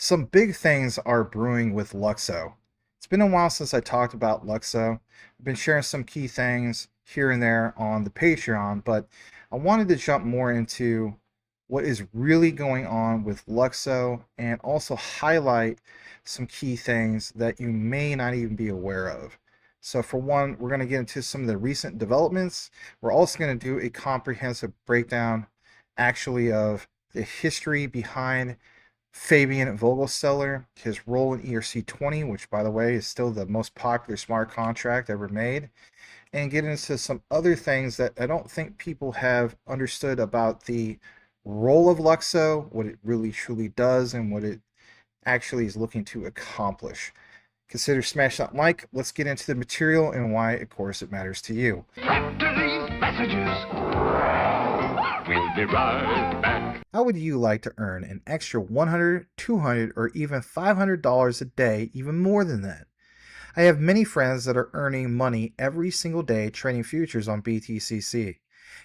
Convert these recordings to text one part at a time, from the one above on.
Some big things are brewing with Luxo. It's been a while since I talked about Luxo. I've been sharing some key things here and there on the Patreon, but I wanted to jump more into what is really going on with Luxo and also highlight some key things that you may not even be aware of. So for one, we're going to get into some of the recent developments. We're also going to do a comprehensive breakdown actually of the history behind Fabian Vogelsteller, his role in ERC20, which by the way is still the most popular smart contract ever made, and get into some other things that I don't think people have understood about the role of Luxo, what it really truly does, and what it actually is looking to accomplish. Consider smashing that like. Let's get into the material and why, of course, it matters to you. After these messages, we'll be right back. How would you like to earn an extra $100, $200, or even $500 a day, even more than that? I have many friends that are earning money every single day trading futures on BTCC.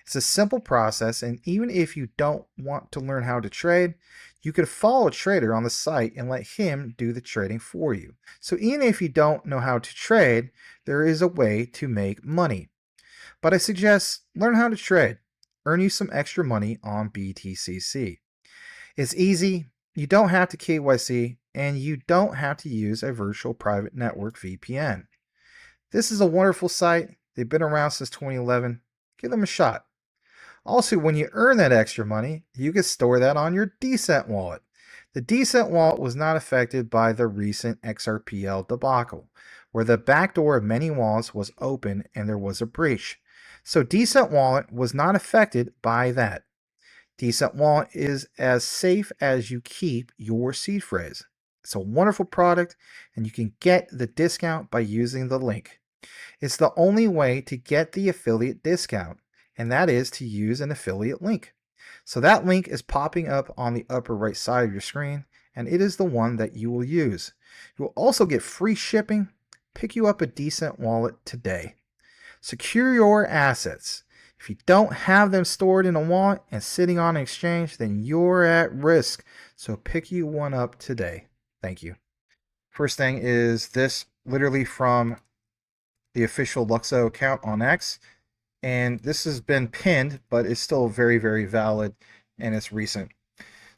It's a simple process, and even if you don't want to learn how to trade, you could follow a trader on the site and let him do the trading for you. So even if you don't know how to trade, there is a way to make money. But I suggest learn how to trade. Earn you some extra money on BTCC. It's easy, you don't have to KYC, and you don't have to use a virtual private network VPN. This is a wonderful site. They've been around since 2011. Give them a shot. Also, when you earn that extra money, you can store that on your Decent wallet. The Decent wallet was not affected by the recent XRPL debacle, where the backdoor of many wallets was open and there was a breach. So Decent wallet was not affected by that. Decent wallet is as safe as you keep your seed phrase. It's a wonderful product, and you can get the discount by using the link. It's the only way to get the affiliate discount, and that is to use an affiliate link. So that link is popping up on the upper right side of your screen, and it is the one that you will use. You will also get free shipping. Pick you up a Decent wallet today. Secure your assets. If you don't have them stored in a wallet and sitting on an exchange, then you're at risk. So pick you one up today. Thank you. First thing is this, literally from the official Luxo account on X. And this has been pinned, but it's still very, very valid, and it's recent.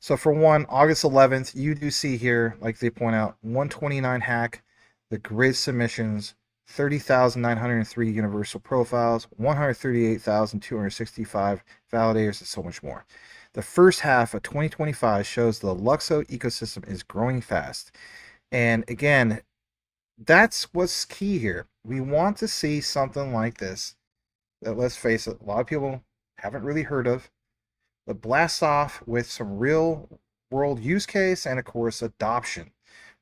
So for one, August 11th, you do see here, like they point out, 129 hack, the grid submissions, 30,903 universal profiles, 138,265 validators, and so much more. The first half of 2025 shows the Luxo ecosystem is growing fast. And again, that's what's key here. We want to see something like this that, let's face it, a lot of people haven't really heard of, but blast off with some real world use case and, of course, adoption.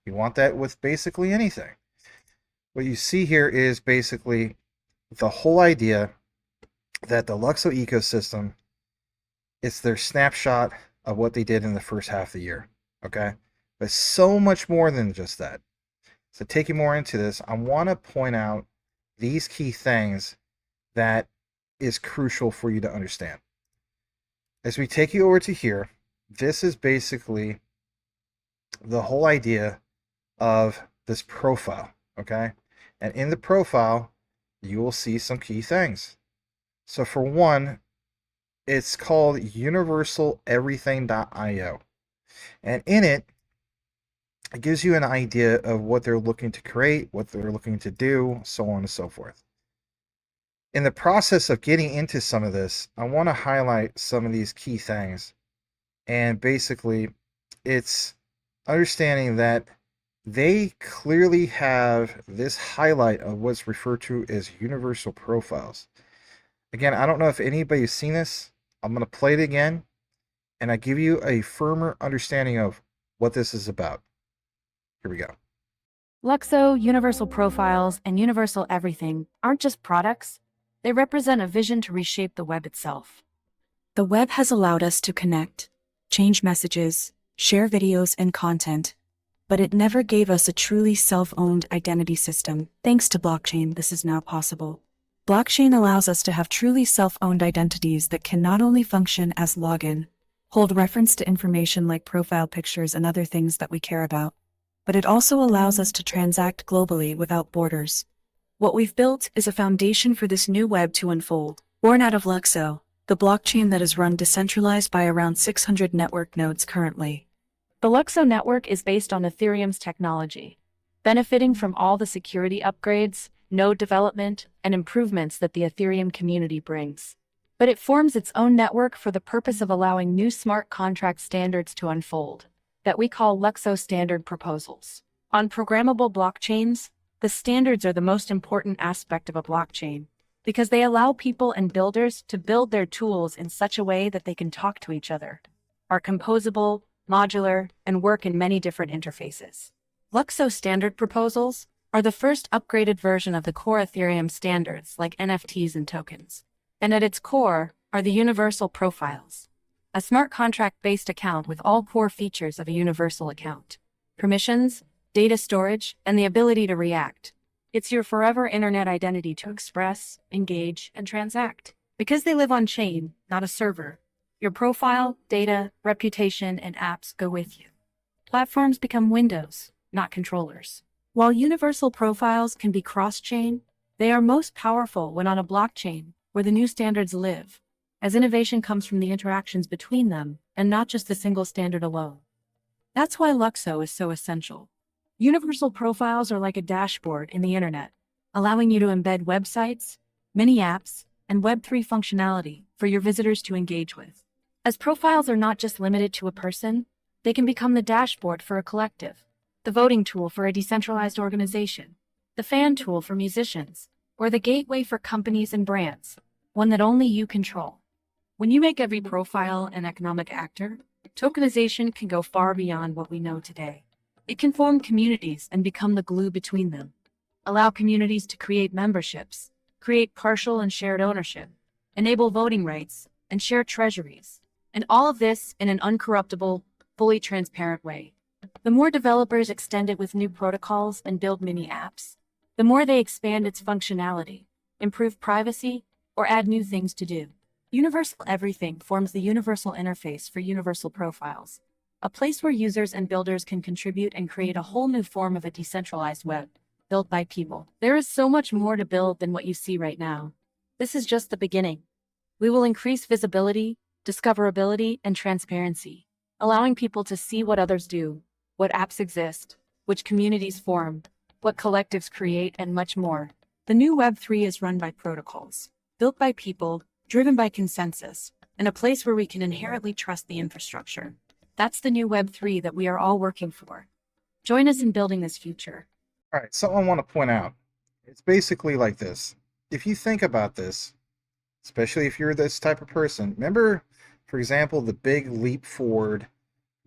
We want that with basically anything. What you see here is basically the whole idea that the Luxo ecosystem, it's their snapshot of what they did in the first half of the year, okay? But so much more than just that. So taking more into this, I want to point out these key things that is crucial for you to understand. As we take you over to here, this is basically the whole idea of this profile, okay? And in the profile, you will see some key things. So for one, it's called universaleverything.io. And in it, it gives you an idea of what they're looking to create, what they're looking to do, so on and so forth. In the process of getting into some of this, I want to highlight some of these key things. And basically, it's understanding that they clearly have this highlight of what's referred to as universal profiles. Again, I don't know if anybody's seen this. I'm going to play it again, and I give you a firmer understanding of what this is about. Here we go. Luxo, Universal Profiles, and Universal Everything aren't just products, they represent a vision to reshape the web itself. The web has allowed us to connect, change messages, share videos and content, but it never gave us a truly self-owned identity system. Thanks to blockchain, this is now possible. Blockchain allows us to have truly self-owned identities that can not only function as login, hold reference to information like profile pictures and other things that we care about. But it also allows us to transact globally without borders. What we've built is a foundation for this new web to unfold. Born out of Lukso, the blockchain that is run decentralized by around 600 network nodes currently. The Lukso network is based on Ethereum's technology, benefiting from all the security upgrades, node development, and improvements that the Ethereum community brings. But it forms its own network for the purpose of allowing new smart contract standards to unfold, that we call Lukso standard proposals. On programmable blockchains, the standards are the most important aspect of a blockchain, because they allow people and builders to build their tools in such a way that they can talk to each other, are composable, modular, and work in many different interfaces. Lukso standard proposals are the first upgraded version of the core Ethereum standards like NFTs and tokens. And at its core are the universal profiles, a smart contract-based account with all core features of a universal account: permissions, data storage, and the ability to react. It's your forever internet identity to express, engage, and transact. Because they live on chain, not a server, your profile, data, reputation, and apps go with you. Platforms become windows, not controllers. While universal profiles can be cross-chain, they are most powerful when on a blockchain where the new standards live, as innovation comes from the interactions between them and not just the single standard alone. That's why Lukso is so essential. Universal profiles are like a dashboard in the internet, allowing you to embed websites, mini apps, and Web3 functionality for your visitors to engage with. As profiles are not just limited to a person, they can become the dashboard for a collective, the voting tool for a decentralized organization, the fan tool for musicians, or the gateway for companies and brands, one that only you control. When you make every profile an economic actor, tokenization can go far beyond what we know today. It can form communities and become the glue between them, allow communities to create memberships, create partial and shared ownership, enable voting rights, and share treasuries, and all of this in an uncorruptible, fully transparent way. The more developers extend it with new protocols and build mini apps, the more they expand its functionality, improve privacy, or add new things to do. Universal Everything forms the universal interface for universal profiles, a place where users and builders can contribute and create a whole new form of a decentralized web, built by people. There is so much more to build than what you see right now. This is just the beginning. We will increase visibility, discoverability, and transparency, allowing people to see what others do, what apps exist, which communities form, what collectives create, and much more. The new Web3 is run by protocols, built by people, driven by consensus, and a place where we can inherently trust the infrastructure. That's the new Web3 that we are all working for. Join us in building this future. All right, something I want to point out. It's basically like this. If you think about this, especially if you're this type of person, remember, for example, the big leap forward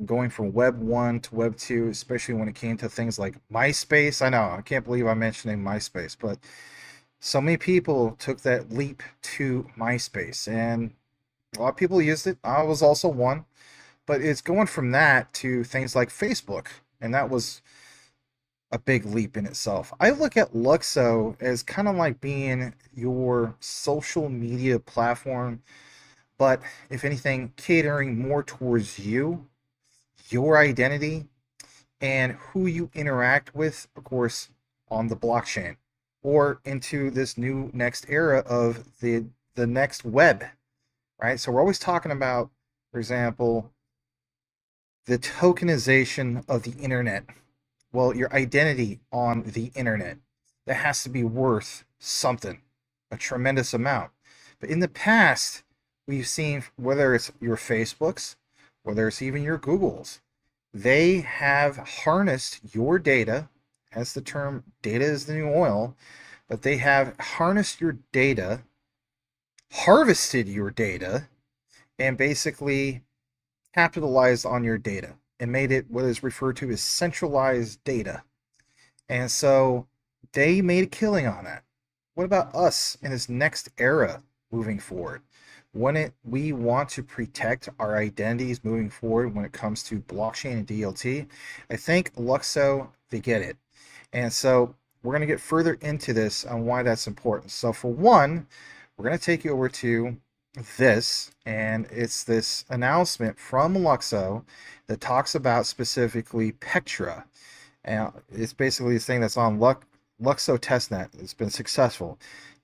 going from Web 1 to Web 2, especially when it came to things like MySpace. I know, I can't believe I'm mentioning MySpace, but so many people took that leap to MySpace, and a lot of people used it. I was also one, but it's going from that to things like Facebook, and that was a big leap in itself. I look at Lukso as kind of like being your social media platform, but if anything, catering more towards you, your identity, and who you interact with, of course, on the blockchain, or into this new next era of the next web, right? So we're always talking about, for example, the tokenization of the internet. Well, your identity on the internet, that has to be worth something, a tremendous amount. But in the past, we've seen, whether it's your Facebooks, whether it's even your Googles, they have harnessed your data, as the term data is the new oil, but they have harnessed your data, harvested your data, and basically capitalized on your data and made it what is referred to as centralized data. And so they made a killing on that. What about us in this next era moving forward? When we want to protect our identities moving forward when it comes to blockchain and DLT, I think Lukso, they get it. And so we're going to get further into this on why that's important. So for one, we're going to take you over to this, and it's this announcement from Luxo that talks about specifically Pectra. And it's basically this thing that's on Luxo testnet. It's been successful.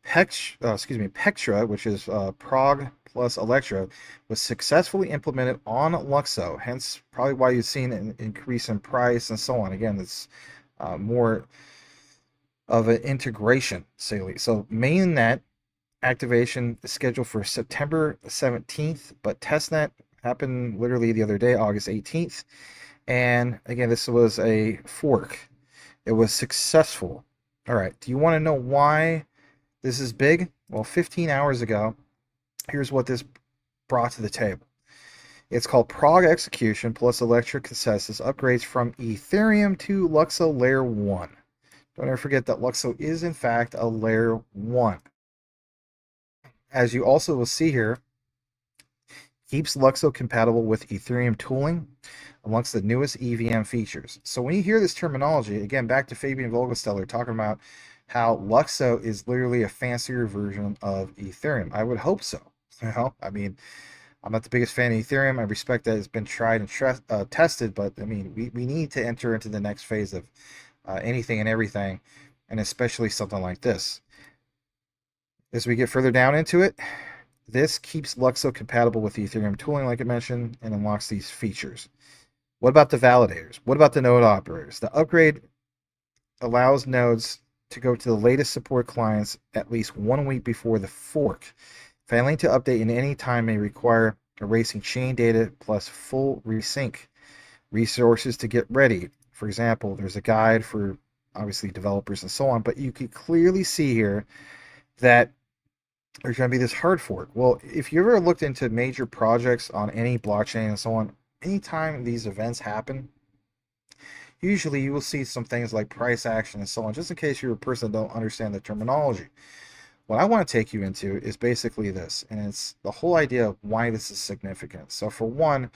Pectra, which is Prog plus Electra, was successfully implemented on Luxo. Hence, probably why you've seen an increase in price and so on. Again, it's more of an integration, say. So mainnet activation is scheduled for September 17th, but testnet happened literally the other day, August 18th. And again, this was a fork. It was successful. All right, do you want to know why this is big? Well, 15 hours ago, here's what this brought to the table. It's called Prog Execution plus Electric Consensus upgrades from Ethereum to Luxo Layer 1. Don't ever forget that Luxo is, in fact, a Layer 1. As you also will see here, keeps Luxo compatible with Ethereum tooling amongst the newest EVM features. So when you hear this terminology, again, back to Fabian Vogelsteller talking about how Luxo is literally a fancier version of Ethereum. I would hope so. I mean, I'm not the biggest fan of Ethereum. I respect that it's been tried and tested, but I mean, we need to enter into the next phase of anything and everything, and especially something like this. As we get further down into it, this keeps Luxo compatible with Ethereum tooling, like I mentioned, and unlocks these features. What about the validators? What about the node operators? The upgrade allows nodes to go to the latest support clients at least 1 week before the fork. Failing to update in any time may require erasing chain data plus full resync. Resources to get ready. For example, there's a guide for obviously developers and so on, but you can clearly see here that there's going to be this hard fork. Well, if you ever looked into major projects on any blockchain and so on, anytime these events happen, usually you will see some things like price action and so on, just in case you're a person that don't understand the terminology. What I want to take you into is basically this, and it's the whole idea of why this is significant. So for one,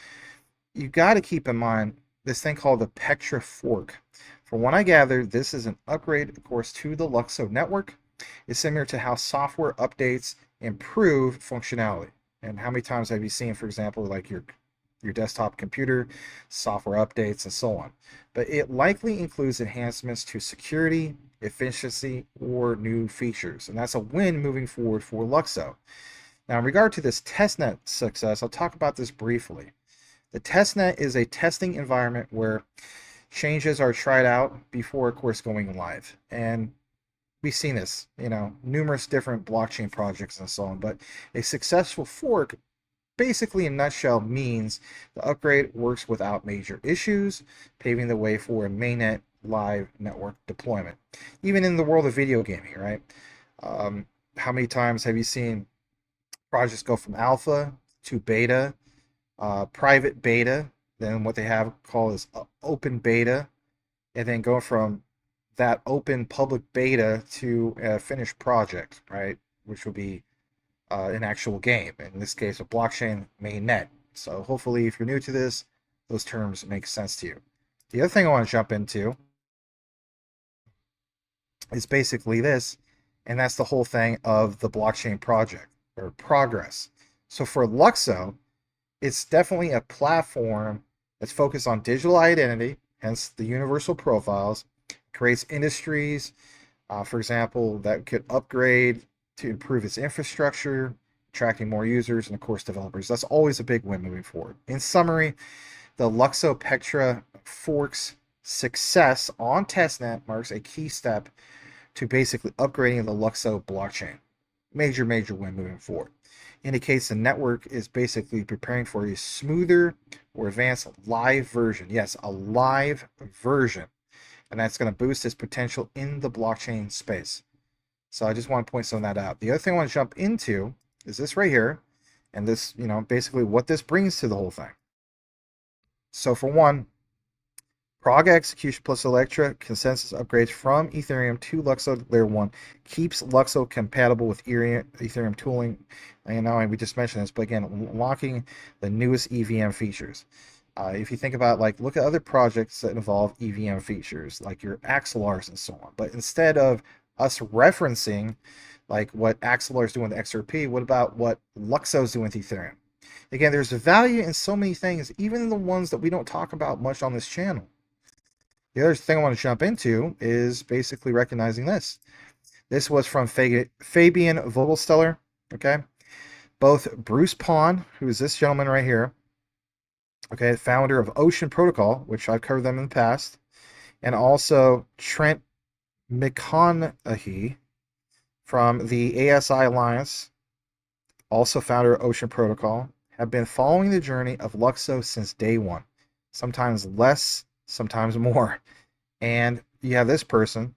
you got to keep in mind this thing called the Pectra fork. From what I gather, this is an upgrade, of course, to the Luxo network. It's similar to how software updates improve functionality. And how many times have you seen, for example, like your desktop computer, software updates, and so on. But it likely includes enhancements to security, efficiency, or new features. And that's a win moving forward for Luxo. Now, in regard to this testnet success, I'll talk about this briefly. The testnet is a testing environment where changes are tried out before, of course, going live. And we've seen this, numerous different blockchain projects and so on. But a successful fork, basically in a nutshell, means the upgrade works without major issues, paving the way for a mainnet live network deployment. Even in the world of video gaming, right? How many times have you seen projects go from alpha to beta, private beta, then what they have called is open beta, and then go from that open public beta to a finished project, right? Which will be an actual game. In this case, a blockchain mainnet. So hopefully, if you're new to this, those terms make sense to you. The other thing I want to jump into is basically this, and that's the whole thing of the blockchain project or progress. So for Luxo, it's definitely a platform that's focused on digital identity, hence the universal profiles, creates industries, for example, that could upgrade to improve its infrastructure, attracting more users, and of course developers. That's always a big win moving forward. In summary, the Luxo Pectra fork's success on testnet marks a key step to basically upgrading the Luxo blockchain. Major win moving forward. Indicates the network is basically preparing for a smoother or advanced live version. Yes, a live version. And that's going to boost its potential in the blockchain space. So I just want to point some of that out. The other thing I want to jump into is this right here. And this, basically what this brings to the whole thing. So for one, Prog Execution plus Electra consensus upgrades from Ethereum to Luxo Layer 1 keeps Luxo compatible with Ethereum tooling. And we just mentioned this, but again, unlocking the newest EVM features. If you think about, look at other projects that involve EVM features, like your Axelars and so on. But instead of us referencing like what Axelar is doing with XRP. What about what Luxo is doing with Ethereum? Again, there's value in so many things, even the ones that we don't talk about much on this channel. The other thing I want to jump into is basically recognizing this. This was from Fabian Vogelsteller, okay? Both Bruce Pond, who is this gentleman right here, okay, founder of Ocean Protocol, which I've covered them in the past, and also Trent McConaughey from the ASI Alliance, also founder of Ocean Protocol, have been following the journey of Luxo since day one, sometimes less, sometimes more. And you have this person,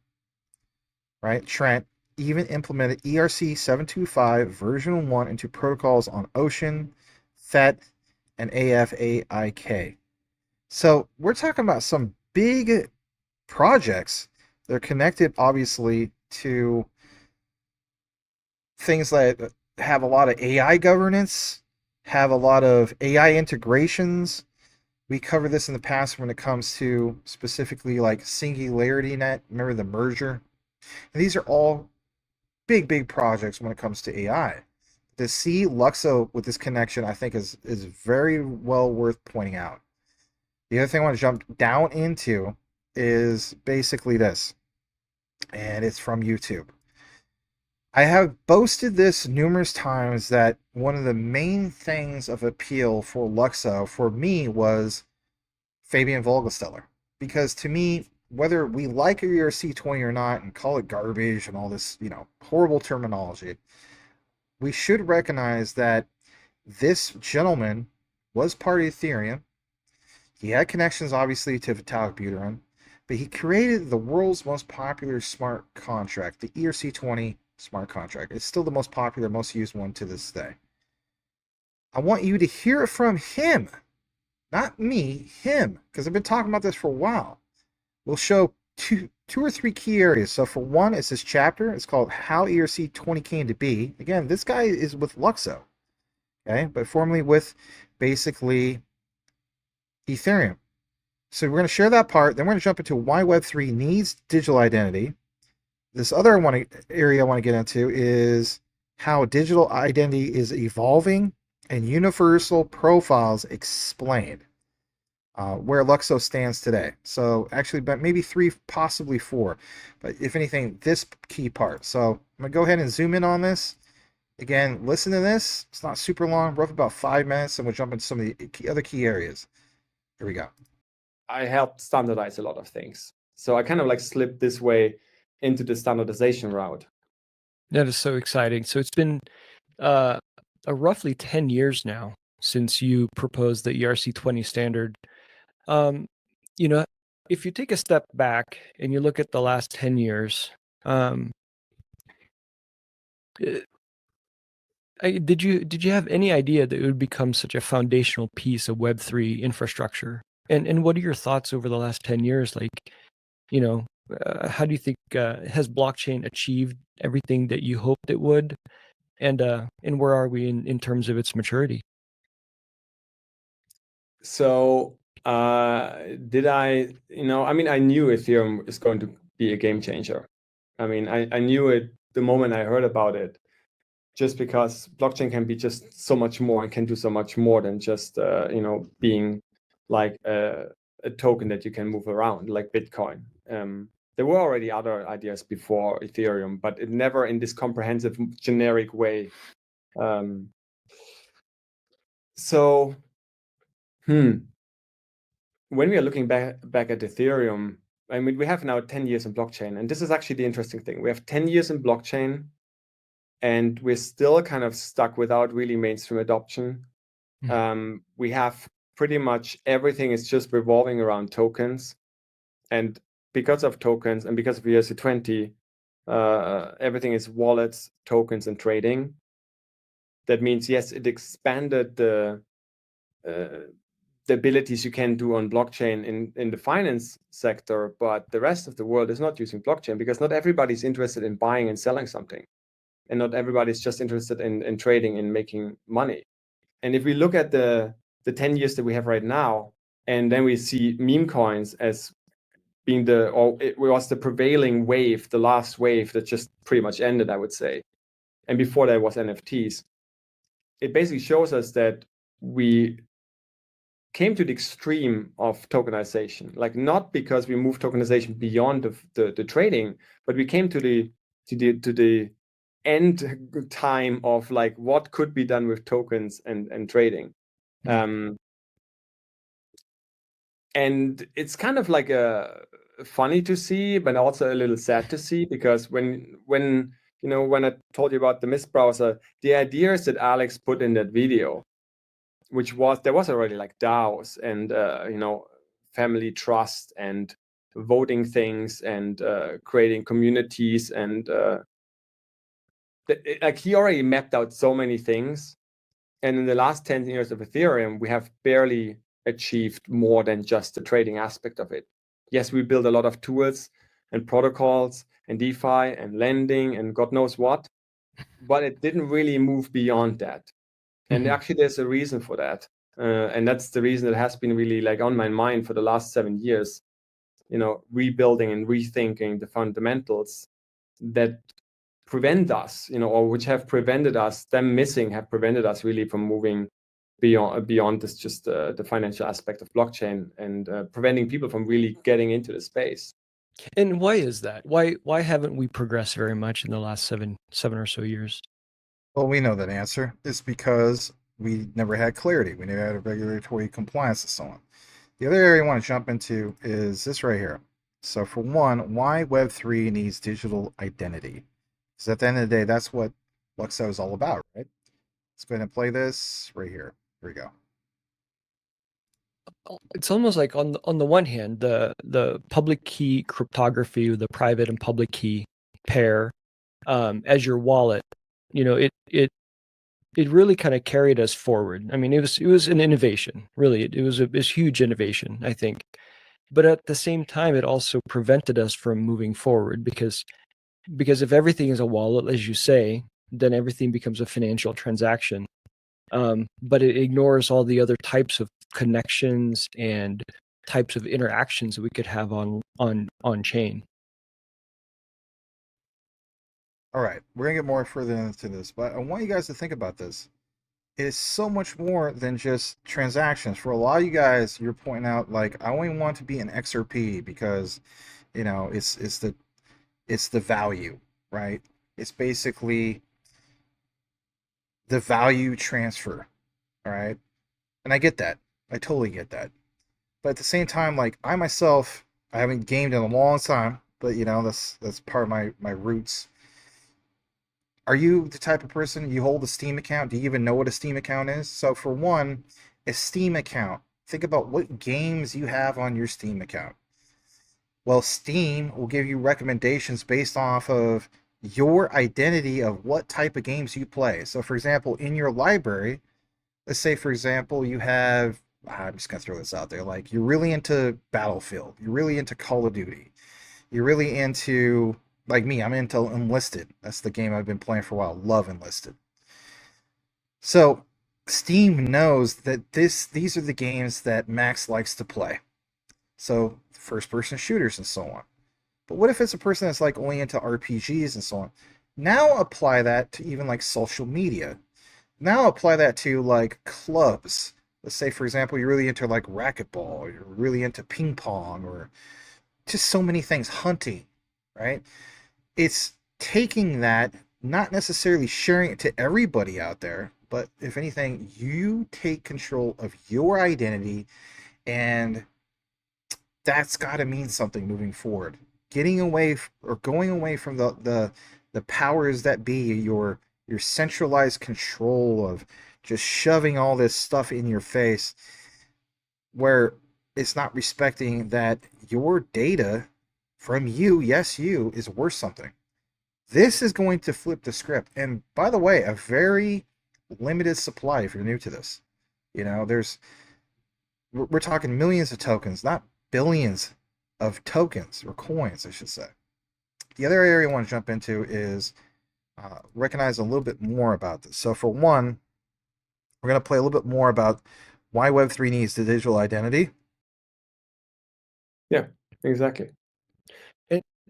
right, Trent, even implemented ERC 725 version 1 into protocols on Ocean, FET, and AFAIK. So we're talking about some big projects. They're connected, obviously, to things that have a lot of AI governance, have a lot of AI integrations. We covered this in the past when it comes to specifically like Singularity Net. Remember the merger? And these are all big projects when it comes to AI. To see Luxo with this connection, I think is very well worth pointing out. The other thing I want to jump down into is basically this, and it's from YouTube. I have boasted this numerous times that one of the main things of appeal for Luxo for me was Fabian Vogelsteller. Because to me, whether we like ERC20 or not and call it garbage and all this, horrible terminology, we should recognize that this gentleman was part of Ethereum. He had connections, obviously, to Vitalik Buterin, but he created the world's most popular smart contract, the ERC20 smart contract. It's still the most popular, most used one to this day. I want you to hear it from him, not me, him, because I've been talking about this for a while. We'll show two or three key areas. So for one, it's this chapter. It's called How ERC20 Came to Be. Again, this guy is with Luxo, okay, but formerly with basically Ethereum. So we're going to share that part. Then we're going to jump into why Web3 needs digital identity. This other area I want to get into is how digital identity is evolving and universal profiles explained, where Luxo stands today. So actually, but maybe 3, possibly 4. But if anything, this key part. So I'm going to go ahead and zoom in on this. Again, listen to this. It's not super long, roughly about 5 minutes, and we'll jump into some of the other key areas. Here we go. I helped standardize a lot of things. So I kind of like slipped this way into the standardization route. That is so exciting. So it's been a roughly 10 years now since you proposed the ERC20 standard. If you take a step back and you look at the last 10 years, did you have any idea that it would become such a foundational piece of Web3 infrastructure? And what are your thoughts over the last 10 years? How do you think has blockchain achieved everything that you hoped it would? And where are we in terms of its maturity? So I knew Ethereum is going to be a game changer. I mean, I knew it the moment I heard about it, just because blockchain can be just so much more and can do so much more than just being like a token that you can move around like Bitcoin. There were already other ideas before Ethereum, but it never in this comprehensive generic way. When we are looking back at Ethereum, I mean, we have now 10 years in blockchain, and this is actually the interesting thing. We have 10 years in blockchain, and we're still kind of stuck without really mainstream adoption. We have pretty much everything is just revolving around tokens, and because of tokens and because of ERC20, everything is wallets, tokens, and trading. That means, yes, it expanded the abilities you can do on blockchain in the finance sector, but the rest of the world is not using blockchain because not everybody's interested in buying and selling something. And not everybody's just interested in trading and making money. And if we look at the 10 years that we have right now, and then we see meme coins as being it was the prevailing wave, the last wave that just pretty much ended, I would say. and before that was NFTs. It basically shows us that we came to the extreme of tokenization, like not because we moved tokenization beyond the trading, but we came to the end time of like what could be done with tokens and trading. And it's kind of like funny to see, but also a little sad to see, because when I told you about the Mist browser, the ideas that Alex put in that video, which was there was already like DAOs and family trust and voting things and creating communities and like he already mapped out so many things. And in the last 10 years of Ethereum, we have barely achieved more than just the trading aspect of it. Yes, we built a lot of tools and protocols and DeFi and lending and God knows what, but it didn't really move beyond that. And actually, there's a reason for that. And that's the reason that has been really like on my mind for the last 7 years, rebuilding and rethinking the fundamentals that prevent us, or which have prevented us, have prevented us really from moving beyond this just the financial aspect of blockchain and preventing people from really getting into the space. And why is that? Why haven't we progressed very much in the last seven or so years? Well, we know that answer. It's because we never had clarity. We never had a regulatory compliance and so on. The other area I want to jump into is this right here. So for one, why Web3 needs digital identity? Because at the end of the day, that's what Luxo is all about, right? Let's go ahead and play this right here. Here we go. It's almost like on the one hand, the public key cryptography, the private and public key pair as your wallet, it really kind of carried us forward. I mean, it was an innovation, really. It was a huge innovation, I think. But at the same time, it also prevented us from moving forward because if everything is a wallet, as you say, then everything becomes a financial transaction. But it ignores all the other types of connections and types of interactions that we could have on chain. All right, we're gonna get more further into this, but I want you guys to think about this. It is so much more than just transactions. For a lot of you guys, you're pointing out like I only want to be an XRP because, it's the value, right? It's basically the value transfer, all right? And I get that. I totally get that. But at the same time, like I myself, I haven't gamed in a long time, but that's part of my roots. Are you the type of person you hold a Steam account? Do you even know what a Steam account is? So for one, a Steam account, think about what games you have on your Steam account. Well, Steam will give you recommendations based off of your identity of what type of games you play. So for example, in your library, let's say for example, you have, I'm just gonna throw this out there, like you're really into Battlefield, you're really into Call of Duty, you're really into, like me, I'm into Enlisted. That's the game I've been playing for a while. Love Enlisted. So Steam knows that these are the games that Max likes to play. So first person shooters and so on. But what if it's a person that's like only into RPGs and so on? Now apply that to even like social media. Now apply that to like clubs. Let's say for example you're really into like racquetball, or you're really into ping pong, or just so many things, hunting, right? It's taking that, not necessarily sharing it to everybody out there, but if anything, you take control of your identity, and that's got to mean something moving forward. Getting away or going away from the powers that be, your centralized control of just shoving all this stuff in your face, where it's not respecting that your data from you, yes, you, is worth something. This is going to flip the script. And by the way, a very limited supply if you're new to this. We're talking millions of tokens, not billions of tokens, or coins, I should say. The other area I want to jump into is recognize a little bit more about this. So for one, we're going to play a little bit more about why Web3 needs the digital identity. Yeah, exactly.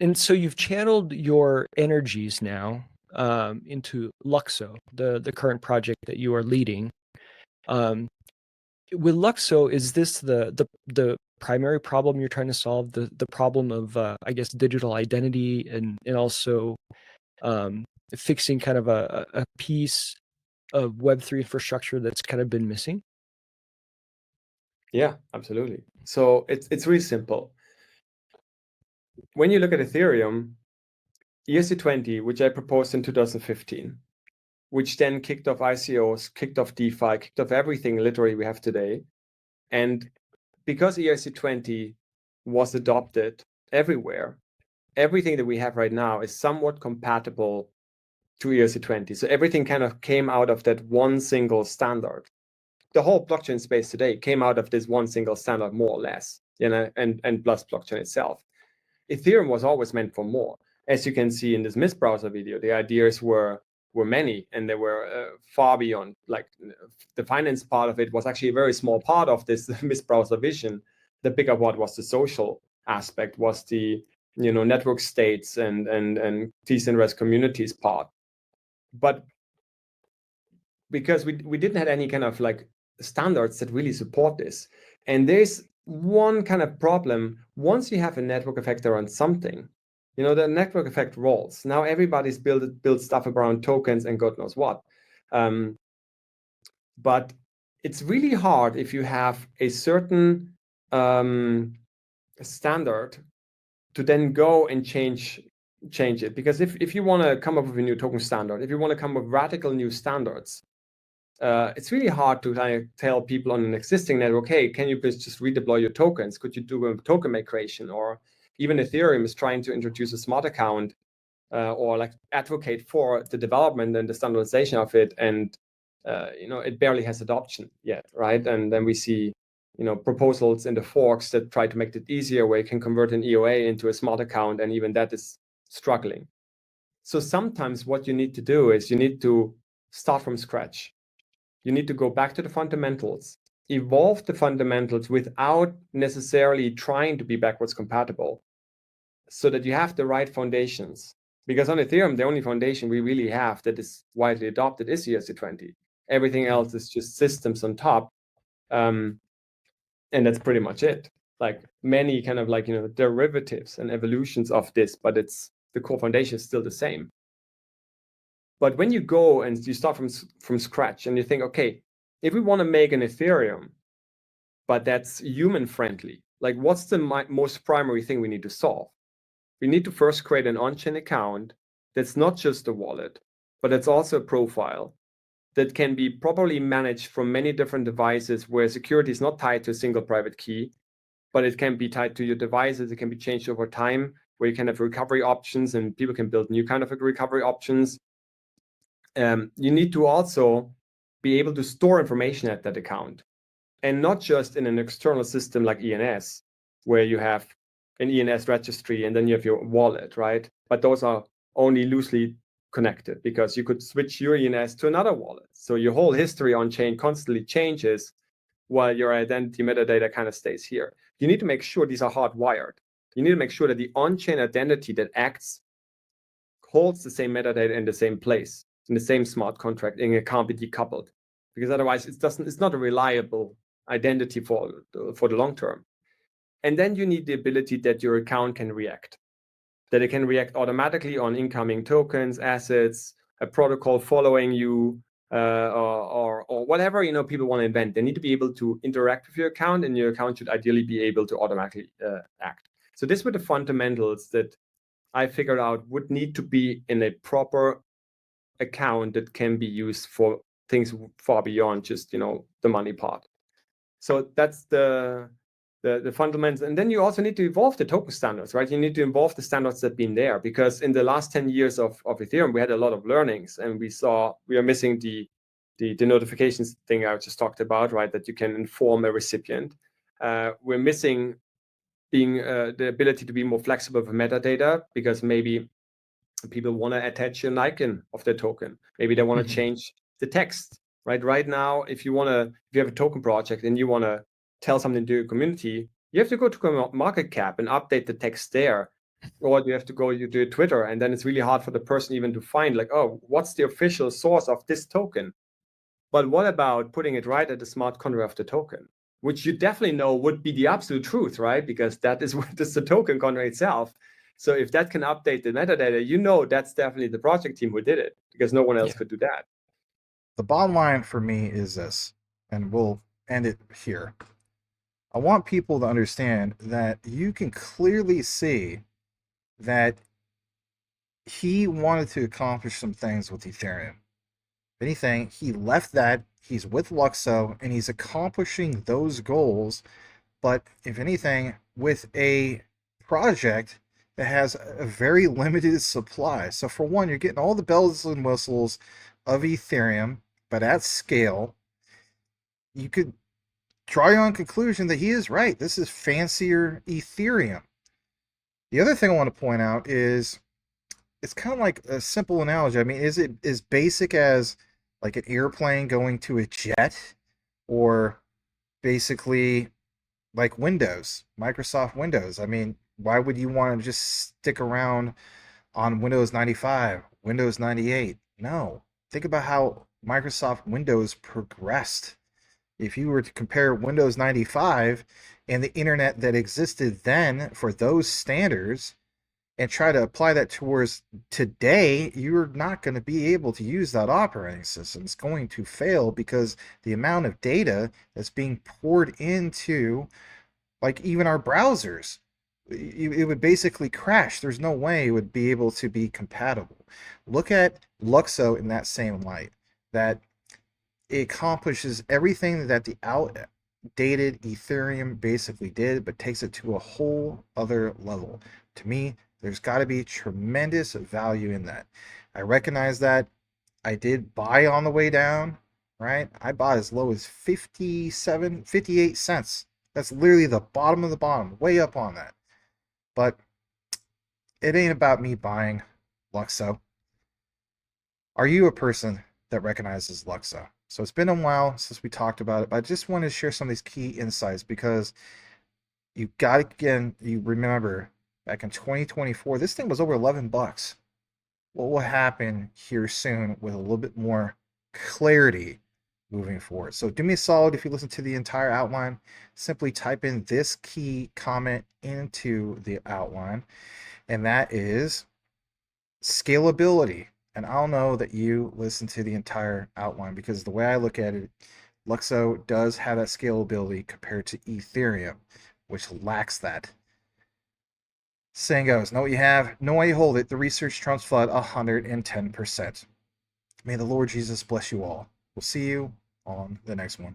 And so you've channeled your energies now into Luxo, the current project that you are leading. With Luxo, is this the primary problem you're trying to solve? The problem of I guess digital identity and also fixing kind of a piece of Web3 infrastructure that's kind of been missing? Yeah, absolutely. So it's really simple. When you look at Ethereum, ERC20, which I proposed in 2015, which then kicked off ICOs, kicked off DeFi, kicked off everything literally we have today. And because ERC20 was adopted everywhere, everything that we have right now is somewhat compatible to ERC20. So everything kind of came out of that one single standard. The whole blockchain space today came out of this one single standard, more or less, and plus blockchain itself. Ethereum was always meant for more. As you can see in this Mist browser video, the ideas were many, and they were far beyond. Like the finance part of it was actually a very small part of this Mist browser vision. The bigger part was the social aspect, was the network states and decentralized communities part. But because we didn't have any kind of like standards that really support this, and there's one kind of problem. Once you have a network effect around something, the network effect rolls. Now everybody's built stuff around tokens and God knows what. But it's really hard if you have a certain standard to then go and change it. Because if you want to come up with a new token standard, if you want to come up with radical new standards, it's really hard to tell people on an existing network, hey, can you please just redeploy your tokens? Could you do a token migration? Or even Ethereum is trying to introduce a smart account or like advocate for the development and the standardization of it. And, it barely has adoption yet, right? And then we see, proposals in the forks that try to make it easier, where you can convert an EOA into a smart account, and even that is struggling. So sometimes what you need to do is you need to start from scratch. You need to go back to the fundamentals, evolve the fundamentals without necessarily trying to be backwards compatible, so that you have the right foundations. Because on Ethereum, the only foundation we really have that is widely adopted is ERC20. Everything else is just systems on top. And that's pretty much it. Like many kind of like, derivatives and evolutions of this, but the core foundation is still the same. But when you go and you start from scratch and you think, okay, if we want to make an Ethereum, but that's human friendly, like what's the most primary thing we need to solve? We need to first create an on-chain account that's not just a wallet, but it's also a profile that can be properly managed from many different devices, where security is not tied to a single private key, but it can be tied to your devices. It can be changed over time, where you can have recovery options and people can build new kind of recovery options. You need to also be able to store information at that account, and not just in an external system like ENS, where you have an ENS registry and then you have your wallet, right? But those are only loosely connected, because you could switch your ENS to another wallet. So your whole history on chain constantly changes, while your identity metadata kind of stays here. You need to make sure these are hardwired. You need to make sure that the on-chain identity that acts holds the same metadata in the same place, in the same smart contract, and it can't be decoupled, because otherwise it's not a reliable identity for the long term. And then you need the ability that your account can react, that it can react automatically on incoming tokens, assets, a protocol following you, or whatever people want to invent. They need to be able to interact with your account, and your account should ideally be able to automatically act. So these were the fundamentals that I figured out would need to be in a proper account that can be used for things far beyond just the money part. So that's the fundamentals. And then you also need to evolve the token standards, right? You need to evolve the standards that have been there, because in the last 10 years of Ethereum, we had a lot of learnings, and we are missing the notifications thing I just talked about, right? That you can inform a recipient. We're missing the ability to be more flexible with metadata, because maybe people want to attach an icon of their token. Maybe they want to change the text, right? Right now, if you have a token project and you want to tell something to your community, you have to go to market cap and update the text there. or you have to go you do Twitter, and then it's really hard for the person even to find like, oh, what's the official source of this token? But what about putting it right at the smart contract of the token, which you definitely know would be the absolute truth, right? Because that is what is the token contract itself. So if that can update the metadata, you know that's definitely the project team who did it, because no one else could do that. The bottom line for me is this, and we'll end it here. I want people to understand that you can clearly see that he wanted to accomplish some things with Ethereum. If anything, he left that, he's with Luxo, and he's accomplishing those goals, but if anything, with a project that has a very limited supply. So for one, you're getting all the bells and whistles of Ethereum, but at scale. You could draw your own conclusion that he is right. This is fancier Ethereum. The other thing I want to point out is it's kind of like a simple analogy. I mean, is it as basic as like an airplane going to a jet, or basically like Windows, Microsoft Windows? I mean, why would you want to just stick around on Windows 95, Windows 98? No. Think about how Microsoft Windows progressed. If you were to compare Windows 95 and the internet that existed then for those standards and try to apply that towards today, you're not going to be able to use that operating system. It's going to fail because the amount of data that's being poured into, like, even our browsers, it would basically crash. There's no way it would be able to be compatible. Look at Luxo in that same light, that it accomplishes everything that the outdated Ethereum basically did, but takes it to a whole other level. To me, there's got to be tremendous value in that. I recognize that. I did buy on the way down, right? I bought as low as 57, 58 cents. That's literally the bottom of the bottom, way up on that. But it ain't about me buying Luxo. Are you a person that recognizes Luxo? So it's been a while since we talked about it, but I just wanted to share some of these key insights because you got to, again, you remember back in 2024, this thing was over 11 bucks. What will happen here soon with a little bit more clarity moving forward? So do me a solid, if you listen to the entire outline, simply type in this key comment into the outline, and that is scalability. And I'll know that you listen to the entire outline, because the way I look at it, Luxo does have that scalability compared to Ethereum, which lacks that. Saying goes, know what you have, know why you hold it. The research trumps FUD 110%. May the Lord Jesus bless you all. We'll see you on the next one.